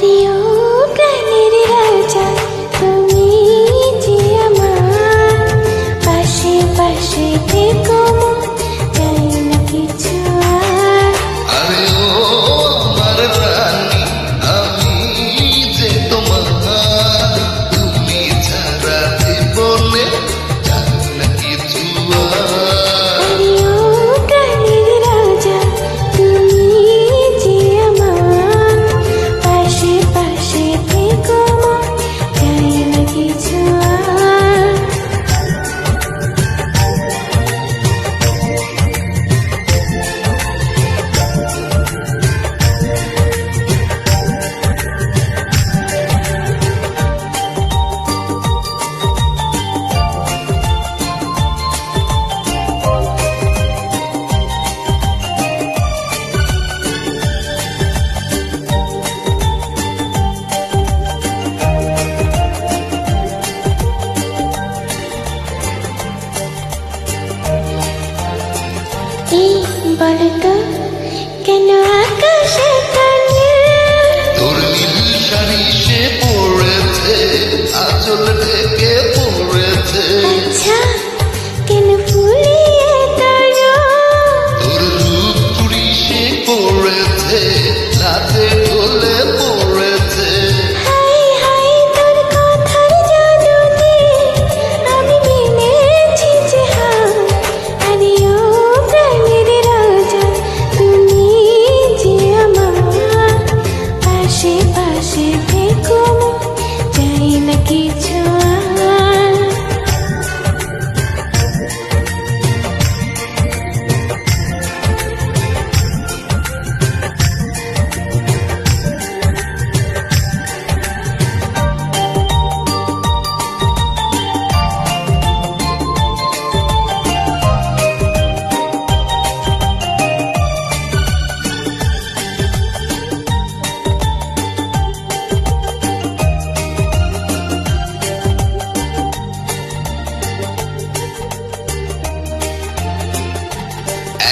আরে ও প্রাণের রাজা, তুমি যে আমার পাশে পাশে থেকো, চাই না কিছু আর। আরে ও আমার রানী, আমি যে তোমার, তুমি ছাড়া জীবনে চাই না কিছু আর। আরে ও প্রাণের রাজা, তুমি যে আমার পাশে পাশে থেকো, চাই না কিছু আর। এই বলতো কেন আকাশে তোর নীল শাড়ি সে পড়েছে, আঁচল ঢেকে পড়েছে। আচ্ছা কেন ফুলিয়ে তোর রূপ চুড়ি সে পড়েছে, রাতে ঢলে পড়েছে। হাই হাই তোর কথার জাদুতে আমি মেনেছি যে হার। আরে ও প্রাণের রাজা, তুমি যে আমার পাশে পাশে থেকো, চাই না কিছু আর।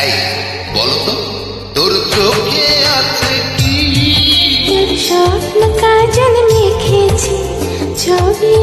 এই বলতো তোর চোখে আছে কি? তোর স্বপ্ন কাজল মেখেছি, ছবি